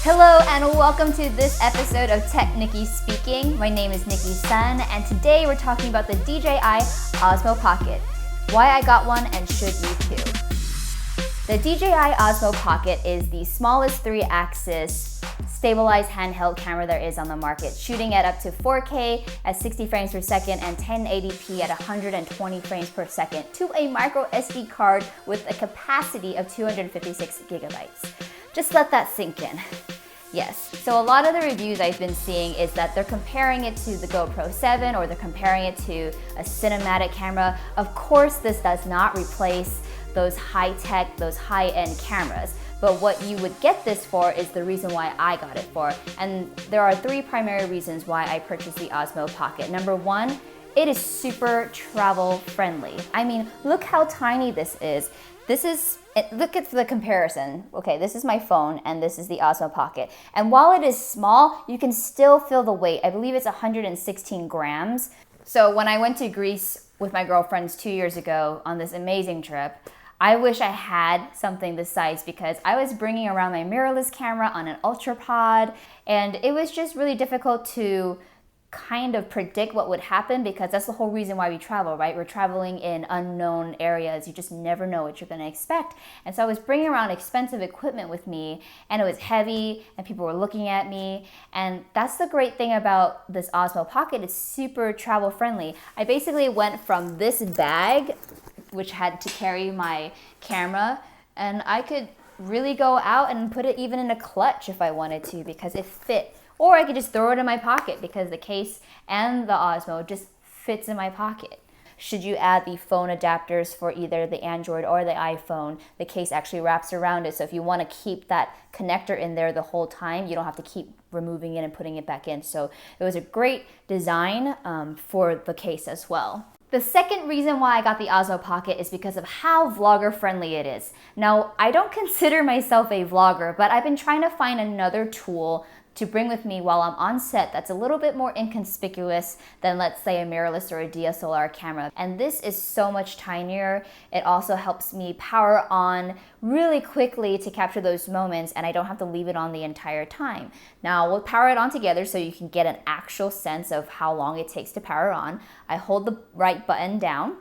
Hello and welcome to this episode of TechNicki Speaking. My name is Nicki Sun and today we're talking about the DJI Osmo Pocket. Why I got one and should you too. The DJI Osmo Pocket is the smallest 3-axis stabilized handheld camera there is on the market, shooting at up to 4K at 60 frames per second and 1080p at 120 frames per second to a micro SD card with a capacity of 256 gigabytes. Just let that sink in. Yes, so a lot of the reviews I've been seeing is that they're comparing it to the GoPro 7 or they're comparing it to a cinematic camera. Of course, this does not replace those high-tech, those high-end cameras. But what you would get this for is the reason why I got it for. And there are 3 primary reasons why I purchased the Osmo Pocket. Number 1, it is super travel friendly. I mean, look how tiny this is. Look at the comparison. Okay, this is my phone and this is the Osmo Pocket. And while it is small, you can still feel the weight. I believe it's 116 grams. So when I went to Greece with my girlfriends 2 years ago on this amazing trip, I wish I had something this size because I was bringing around my mirrorless camera on an Ultra Pod and it was just really difficult to kind of predict what would happen because that's the whole reason why we travel, right? We're traveling in unknown areas. You just never know what you're going to expect. And so I was bringing around expensive equipment with me and it was heavy and people were looking at me. And that's the great thing about this Osmo Pocket. It's super travel friendly. I basically went from this bag, which had to carry my camera, and I could really go out and put it even in a clutch if I wanted to because it fit. Or I could just throw it in my pocket because the case and the Osmo just fits in my pocket. Should you add the phone adapters for either the Android or the iPhone, the case actually wraps around it. So if you want to keep that connector in there the whole time, you don't have to keep removing it and putting it back in. So it was a great design for the case as well. The second reason why I got the Osmo Pocket is because of how vlogger friendly it is. Now, I don't consider myself a vlogger, but I've been trying to find another tool to bring with me while I'm on set that's a little bit more inconspicuous than, let's say, a mirrorless or a DSLR camera. And this is so much tinier. It also helps me power on really quickly to capture those moments and I don't have to leave it on the entire time. Now we'll power it on together so you can get an actual sense of how long it takes to power on. I hold the right button down.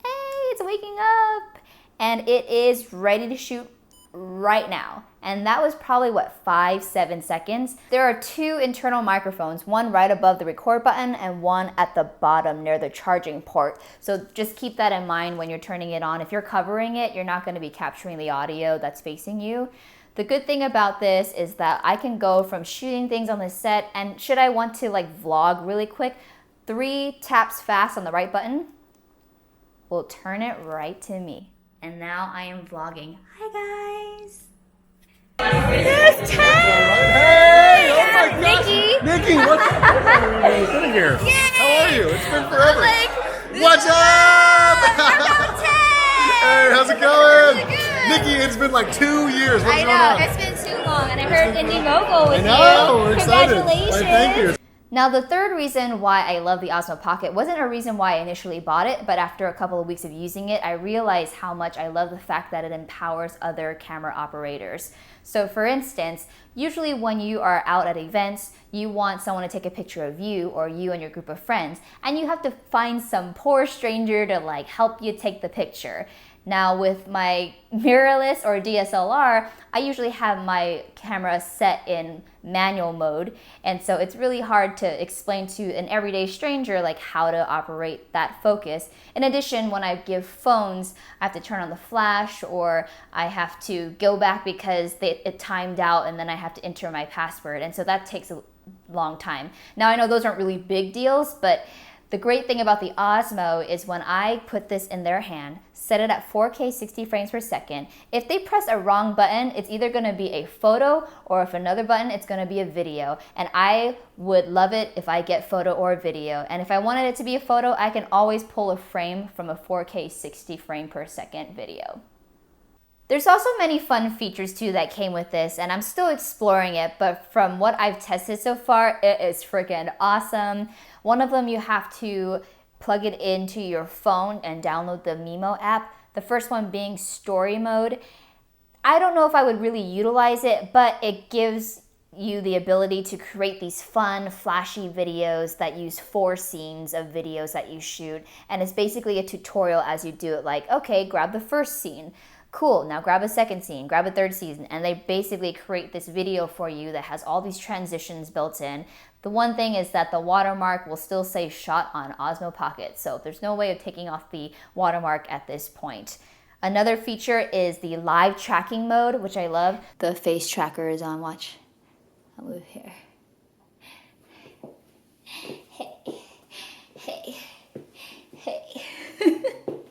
Hey, it's waking up! And it is ready to shoot right now. And that was probably, 5-7 seconds. There are 2 internal microphones, one right above the record button and one at the bottom near the charging port. So just keep that in mind when you're turning it on. If you're covering it, you're not going to be capturing the audio that's facing you. The good thing about this is that I can go from shooting things on the set and should I want to vlog really quick, 3 taps fast on the right button will turn it right to me. And now I am vlogging. Hi guys. There's Ted! Hey! Oh my gosh! Nicki! Nicki, what's up? Sitting here. Yay! How are you? It's been forever. What's up? Hey, how's it going? Nicki, it's been 2 years. What's I going know, on? it's been too long, and I heard Indie Mogul with you. I know, we're excited. Congratulations! Why, thank you. Now, the third reason why I love the Osmo Pocket wasn't a reason why I initially bought it, but after a couple of weeks of using it, I realized how much I love the fact that it empowers other camera operators. So for instance, usually when you are out at events, you want someone to take a picture of you or you and your group of friends, and you have to find some poor stranger to help you take the picture. Now with my mirrorless or DSLR, I usually have my camera set in manual mode, and so it's really hard to explain to an everyday stranger how to operate that focus. In addition, when I give phones, I have to turn on the flash or I have to go back because it timed out and then I have to enter my password, and so that takes a long time. Now I know those aren't really big deals, but the great thing about the Osmo is when I put this in their hand, set it at 4K 60 frames per second, if they press a wrong button, it's either going to be a photo or if another button, it's going to be a video. And I would love it if I get photo or video. And if I wanted it to be a photo, I can always pull a frame from a 4K 60 frame per second video. There's also many fun features too that came with this, and I'm still exploring it, but from what I've tested so far, it is freaking awesome. One of them, you have to plug it into your phone and download the Mimo app. The first one being story mode. I don't know if I would really utilize it, but it gives you the ability to create these fun, flashy videos that use 4 scenes of videos that you shoot. And it's basically a tutorial as you do it, like, okay, grab the first scene. Cool, now grab a second scene, grab a third scene. And they basically create this video for you that has all these transitions built in. The one thing is that the watermark will still say shot on Osmo Pocket. So there's no way of taking off the watermark at this point. Another feature is the live tracking mode, which I love. The face tracker is on, watch. I'll move here. Hey.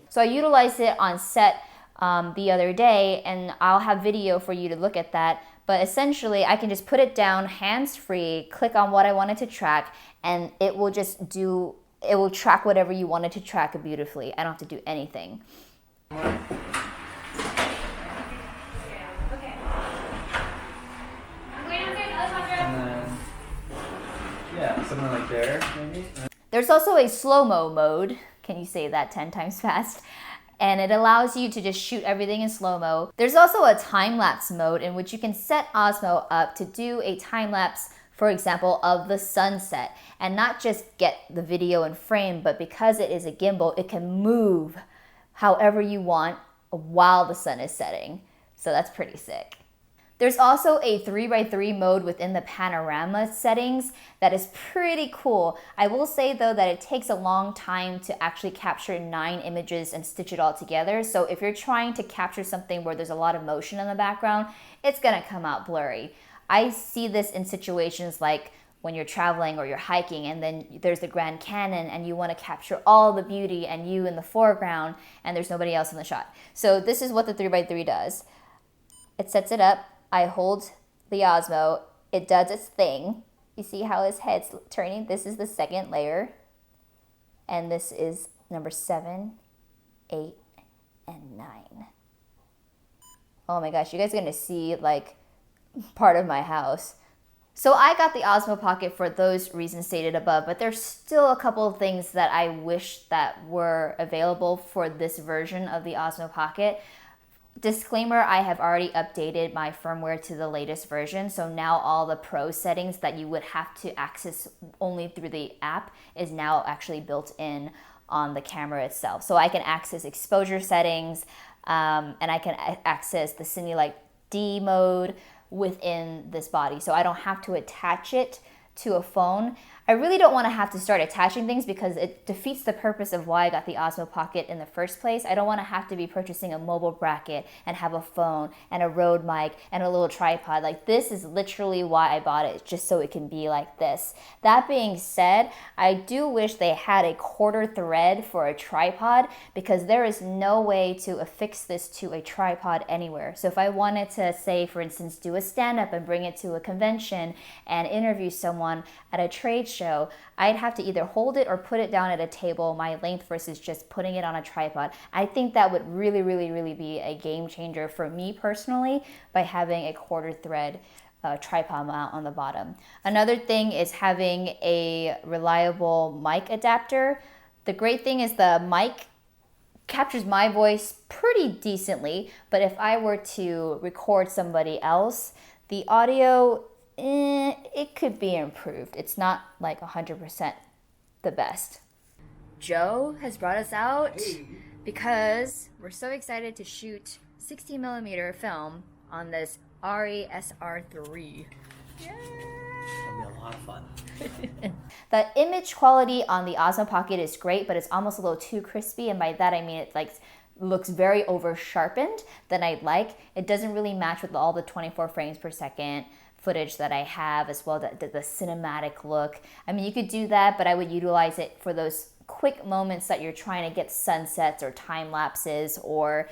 So I utilized it on set the other day, and I'll have video for you to look at that. But essentially, I can just put it down hands-free, click on what I wanted to track, and it will track whatever you wanted to track beautifully. I don't have to do anything. Somewhere like there, maybe? There's also a slow-mo mode. Can you say that 10 times fast? And it allows you to just shoot everything in slow-mo. There's also a time-lapse mode in which you can set Osmo up to do a time-lapse, for example, of the sunset. And not just get the video in frame, but because it is a gimbal, it can move however you want while the sun is setting. So that's pretty sick. There's also a 3x3 mode within the panorama settings that is pretty cool. I will say though that it takes a long time to actually capture 9 images and stitch it all together. So if you're trying to capture something where there's a lot of motion in the background, it's gonna come out blurry. I see this in situations like when you're traveling or you're hiking and then there's the Grand Canyon and you want to capture all the beauty and you in the foreground and there's nobody else in the shot. So this is what the 3x3 does. It sets it up. I hold the Osmo, it does its thing. You see how his head's turning? This is the second layer. And this is number 7, 8, and 9. Oh my gosh, you guys are gonna see like part of my house. So I got the Osmo Pocket for those reasons stated above, but there's still a couple of things that I wish that were available for this version of the Osmo Pocket. Disclaimer, I have already updated my firmware to the latest version, so now all the pro settings that you would have to access only through the app is now actually built in on the camera itself. So I can access exposure settings, and I can access the cinelike-d mode within this body. So I don't have to attach it to a phone. I really don't want to have to start attaching things because it defeats the purpose of why I got the Osmo Pocket in the first place. I don't want to have to be purchasing a mobile bracket and have a phone and a Rode mic and a little tripod. Like, this is literally why I bought it, just so it can be like this. That being said, I do wish they had a quarter thread for a tripod because there is no way to affix this to a tripod anywhere. So if I wanted to, say, for instance, do a stand-up and bring it to a convention and interview someone at a trade show, I'd have to either hold it or put it down at a table my length versus just putting it on a tripod. I think that would really be a game changer for me personally by having a quarter thread tripod mount on the bottom. Another thing is having a reliable mic adapter. The great thing is the mic captures my voice pretty decently, but if I were to record somebody else, the audio, it could be improved. It's not like 100% the best. Joe has brought us out because we're so excited to shoot 60mm film on this RESR3. It'll be a lot of fun. The image quality on the Osmo Pocket is great, but it's almost a little too crispy, and by that I mean it like looks very over sharpened than I'd like. It doesn't really match with all the 24 frames per second footage that I have, as well as the cinematic look. I mean, you could do that, but I would utilize it for those quick moments that you're trying to get sunsets or time lapses, or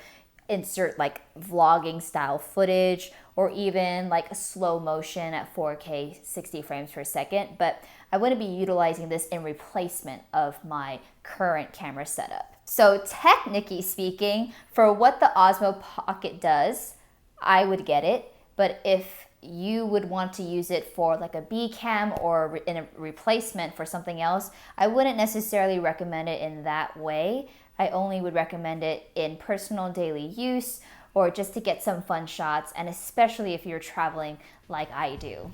insert like vlogging style footage, or even like slow motion at 4K 60 frames per second. But I wouldn't be utilizing this in replacement of my current camera setup. So TechNicki speaking, for what the Osmo Pocket does, I would get it. But if you would want to use it for like a B cam or in a replacement for something else, I wouldn't necessarily recommend it in that way. I only would recommend it in personal daily use, or just to get some fun shots, and especially if you're traveling like I do.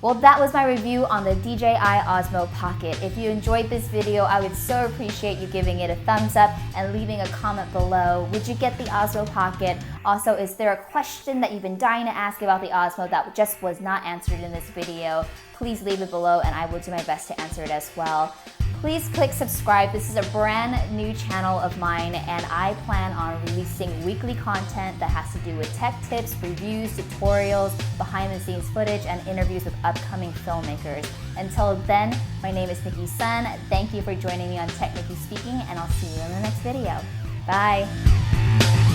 Well, that was my review on the DJI Osmo Pocket. If you enjoyed this video, I would so appreciate you giving it a thumbs up and leaving a comment below. Would you get the Osmo Pocket? Also, is there a question that you've been dying to ask about the Osmo that just was not answered in this video? Please leave it below and I will do my best to answer it as well. Please click subscribe. This is a brand new channel of mine and I plan on releasing weekly content that has to do with tech tips, reviews, tutorials, behind the scenes footage, and interviews with upcoming filmmakers. Until then, my name is Nicki Sun. Thank you for joining me on TechNicki Speaking and I'll see you in the next video. Bye.